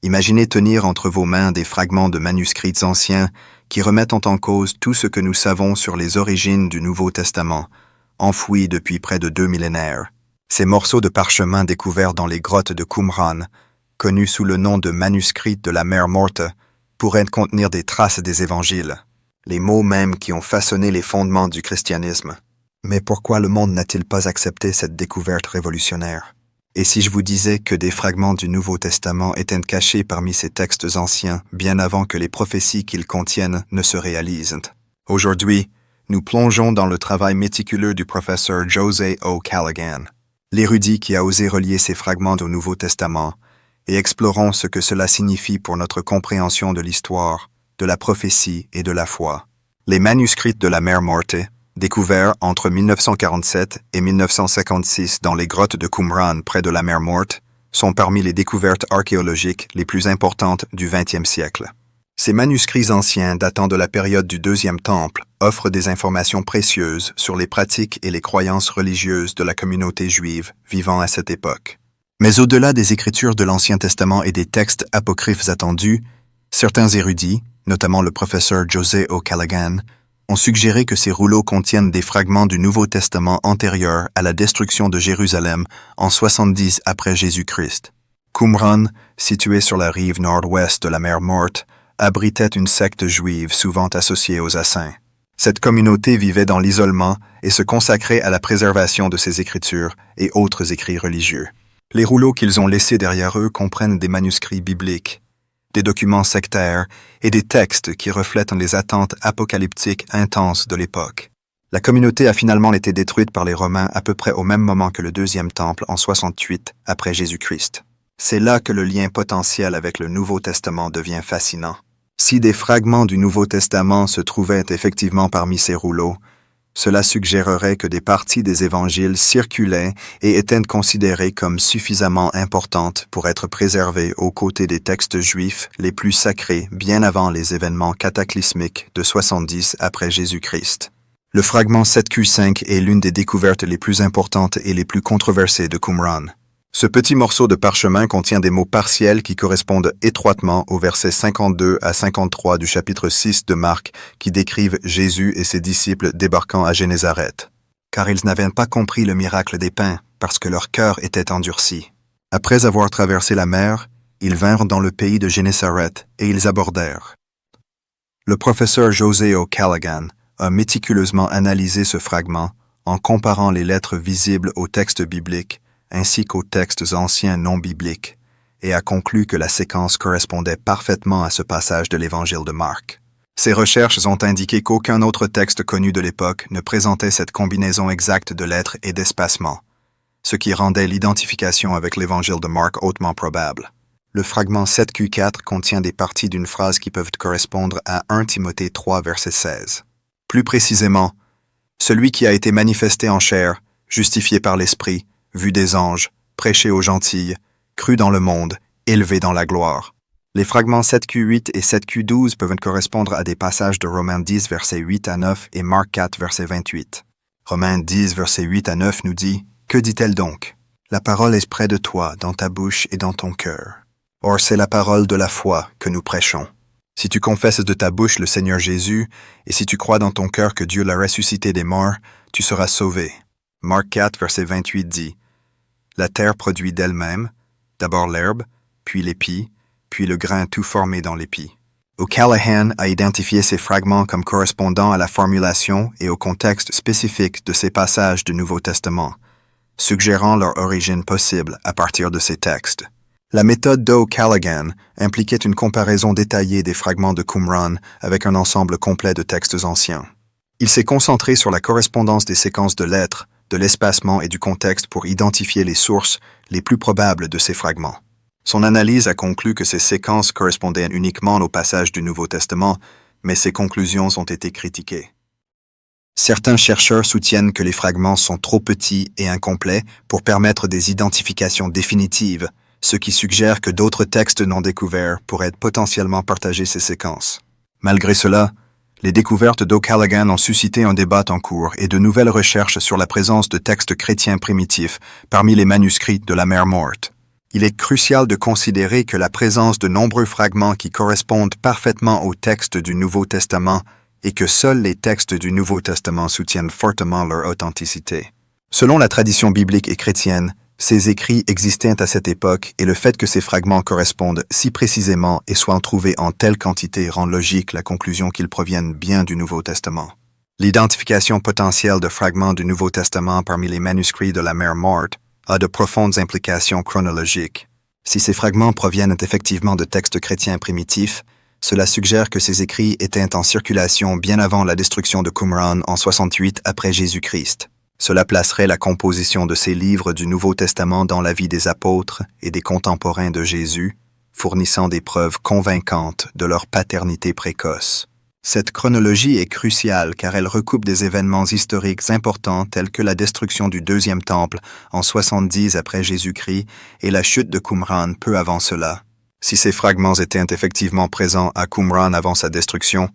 Imaginez tenir entre vos mains des fragments de manuscrits anciens qui remettent en cause tout ce que nous savons sur les origines du Nouveau Testament, enfouis depuis près de 2 millénaires. Ces morceaux de parchemin découverts dans les grottes de Qumran, connus sous le nom de manuscrits de la mer Morte, pourraient contenir des traces des évangiles, les mots mêmes qui ont façonné les fondements du christianisme. Mais pourquoi le monde n'a-t-il pas accepté cette découverte révolutionnaire? Et si je vous disais que des fragments du Nouveau Testament étaient cachés parmi ces textes anciens, bien avant que les prophéties qu'ils contiennent ne se réalisent? Aujourd'hui, nous plongeons dans le travail méticuleux du professeur José O. Callaghan, l'érudit qui a osé relier ces fragments au Nouveau Testament, et explorons ce que cela signifie pour notre compréhension de l'histoire, de la prophétie et de la foi. Les manuscrits de la mer Morte, découverts entre 1947 et 1956 dans les grottes de Qumran près de la mer Morte, sont parmi les découvertes archéologiques les plus importantes du XXe siècle. Ces manuscrits anciens datant de la période du Deuxième Temple offrent des informations précieuses sur les pratiques et les croyances religieuses de la communauté juive vivant à cette époque. Mais au-delà des écritures de l'Ancien Testament et des textes apocryphes attendus, certains érudits, notamment le professeur José O. Callaghan, ont suggéré que ces rouleaux contiennent des fragments du Nouveau Testament antérieurs à la destruction de Jérusalem en 70 après Jésus-Christ. Qumran, situé sur la rive nord-ouest de la mer Morte, abritait une secte juive souvent associée aux Assassins. Cette communauté vivait dans l'isolement et se consacrait à la préservation de ses écritures et autres écrits religieux. Les rouleaux qu'ils ont laissés derrière eux comprennent des manuscrits bibliques, des documents sectaires et des textes qui reflètent les attentes apocalyptiques intenses de l'époque. La communauté a finalement été détruite par les Romains à peu près au même moment que le Deuxième Temple en 68 après Jésus-Christ. C'est là que le lien potentiel avec le Nouveau Testament devient fascinant. Si des fragments du Nouveau Testament se trouvaient effectivement parmi ces rouleaux, cela suggérerait que des parties des évangiles circulaient et étaient considérées comme suffisamment importantes pour être préservées aux côtés des textes juifs les plus sacrés bien avant les événements cataclysmiques de 70 après Jésus-Christ. Le fragment 7Q5 est l'une des découvertes les plus importantes et les plus controversées de Qumran. Ce petit morceau de parchemin contient des mots partiels qui correspondent étroitement aux versets 52 à 53 du chapitre 6 de Marc qui décrivent Jésus et ses disciples débarquant à Génézareth. Car ils n'avaient pas compris le miracle des pains parce que leur cœur était endurci. Après avoir traversé la mer, ils vinrent dans le pays de Génézareth et ils abordèrent. Le professeur José O. Callaghan a méticuleusement analysé ce fragment en comparant les lettres visibles aux textes bibliques ainsi qu'aux textes anciens non bibliques, et a conclu que la séquence correspondait parfaitement à ce passage de l'Évangile de Marc. Ces recherches ont indiqué qu'aucun autre texte connu de l'époque ne présentait cette combinaison exacte de lettres et d'espacements, ce qui rendait l'identification avec l'Évangile de Marc hautement probable. Le fragment 7Q4 contient des parties d'une phrase qui peuvent correspondre à 1 Timothée 3, verset 16. Plus précisément, celui qui a été manifesté en chair, justifié par l'Esprit, vu des anges, prêché aux gentils, cru dans le monde, élevé dans la gloire. Les fragments 7Q8 et 7Q12 peuvent correspondre à des passages de Romains 10, versets 8 à 9 et Marc 4, verset 28. Romains 10, versets 8 à 9 nous dit « Que dit-elle donc? La parole est près de toi, dans ta bouche et dans ton cœur. Or c'est la parole de la foi que nous prêchons. Si tu confesses de ta bouche le Seigneur Jésus, et si tu crois dans ton cœur que Dieu l'a ressuscité des morts, tu seras sauvé. » Marc 4, verset 28 dit « La terre produit d'elle-même, d'abord l'herbe, puis l'épi, puis le grain tout formé dans l'épi. » O'Callaghan a identifié ces fragments comme correspondant à la formulation et au contexte spécifique de ces passages du Nouveau Testament, suggérant leur origine possible à partir de ces textes. La méthode d'O'Callaghan impliquait une comparaison détaillée des fragments de Qumran avec un ensemble complet de textes anciens. Il s'est concentré sur la correspondance des séquences de lettres, de l'espacement et du contexte pour identifier les sources les plus probables de ces fragments. Son analyse a conclu que ces séquences correspondaient uniquement aux passages du Nouveau Testament, mais ses conclusions ont été critiquées. Certains chercheurs soutiennent que les fragments sont trop petits et incomplets pour permettre des identifications définitives, ce qui suggère que d'autres textes non découverts pourraient potentiellement partager ces séquences. Malgré cela, les découvertes d'O'Callaghan ont suscité un débat en cours et de nouvelles recherches sur la présence de textes chrétiens primitifs parmi les manuscrits de la mer Morte. Il est crucial de considérer que la présence de nombreux fragments qui correspondent parfaitement au texte du Nouveau Testament et que seuls les textes du Nouveau Testament soutiennent fortement leur authenticité. Selon la tradition biblique et chrétienne, ces écrits existaient à cette époque et le fait que ces fragments correspondent si précisément et soient trouvés en telle quantité rend logique la conclusion qu'ils proviennent bien du Nouveau Testament. L'identification potentielle de fragments du Nouveau Testament parmi les manuscrits de la Mer Morte a de profondes implications chronologiques. Si ces fragments proviennent effectivement de textes chrétiens primitifs, cela suggère que ces écrits étaient en circulation bien avant la destruction de Qumran en 68 après Jésus-Christ. Cela placerait la composition de ces livres du Nouveau Testament dans la vie des apôtres et des contemporains de Jésus, fournissant des preuves convaincantes de leur paternité précoce. Cette chronologie est cruciale car elle recoupe des événements historiques importants tels que la destruction du Deuxième Temple en 70 après Jésus-Christ et la chute de Qumran peu avant cela. Si ces fragments étaient effectivement présents à Qumran avant sa destruction,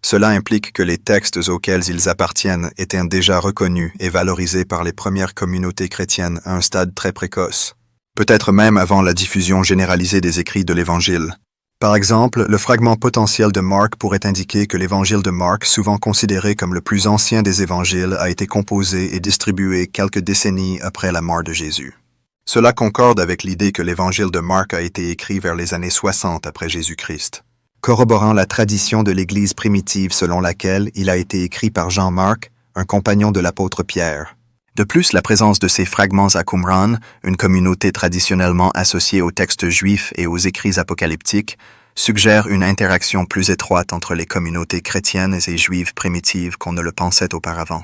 cela implique que les textes auxquels ils appartiennent étaient déjà reconnus et valorisés par les premières communautés chrétiennes à un stade très précoce, peut-être même avant la diffusion généralisée des écrits de l'Évangile. Par exemple, le fragment potentiel de Marc pourrait indiquer que l'Évangile de Marc, souvent considéré comme le plus ancien des évangiles, a été composé et distribué quelques décennies après la mort de Jésus. Cela concorde avec l'idée que l'Évangile de Marc a été écrit vers les années 60 après Jésus-Christ, corroborant la tradition de l'Église primitive selon laquelle il a été écrit par Jean-Marc, un compagnon de l'apôtre Pierre. De plus, la présence de ces fragments à Qumran, une communauté traditionnellement associée aux textes juifs et aux écrits apocalyptiques, suggère une interaction plus étroite entre les communautés chrétiennes et juives primitives qu'on ne le pensait auparavant.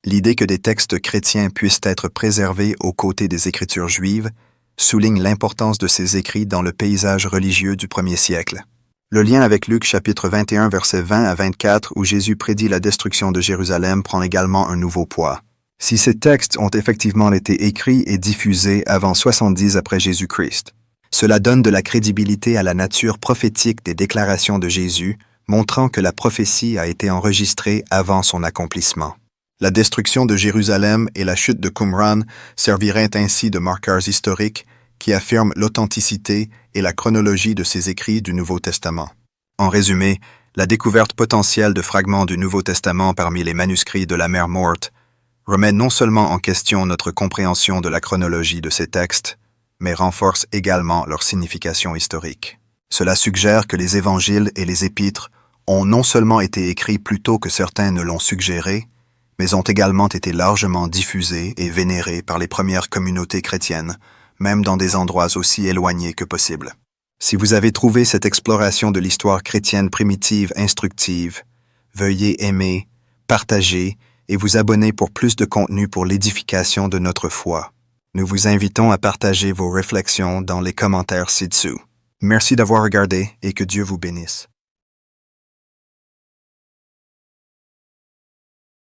L'idée que des textes chrétiens puissent être préservés aux côtés des écritures juives souligne l'importance de ces écrits dans le paysage religieux du premier siècle. Le lien avec Luc chapitre 21 versets 20 à 24 où Jésus prédit la destruction de Jérusalem prend également un nouveau poids. Si ces textes ont effectivement été écrits et diffusés avant 70 après Jésus-Christ, cela donne de la crédibilité à la nature prophétique des déclarations de Jésus, montrant que la prophétie a été enregistrée avant son accomplissement. La destruction de Jérusalem et la chute de Qumran serviraient ainsi de marqueurs historiques qui affirment l'authenticité et la chronologie de ces écrits du Nouveau Testament. En résumé, la découverte potentielle de fragments du Nouveau Testament parmi les manuscrits de la Mer Morte remet non seulement en question notre compréhension de la chronologie de ces textes, mais renforce également leur signification historique. Cela suggère que les évangiles et les épîtres ont non seulement été écrits plus tôt que certains ne l'ont suggéré, mais ont également été largement diffusés et vénérés par les premières communautés chrétiennes, même dans des endroits aussi éloignés que possible. Si vous avez trouvé cette exploration de l'histoire chrétienne primitive instructive, veuillez aimer, partager et vous abonner pour plus de contenu pour l'édification de notre foi. Nous vous invitons à partager vos réflexions dans les commentaires ci-dessous. Merci d'avoir regardé et que Dieu vous bénisse.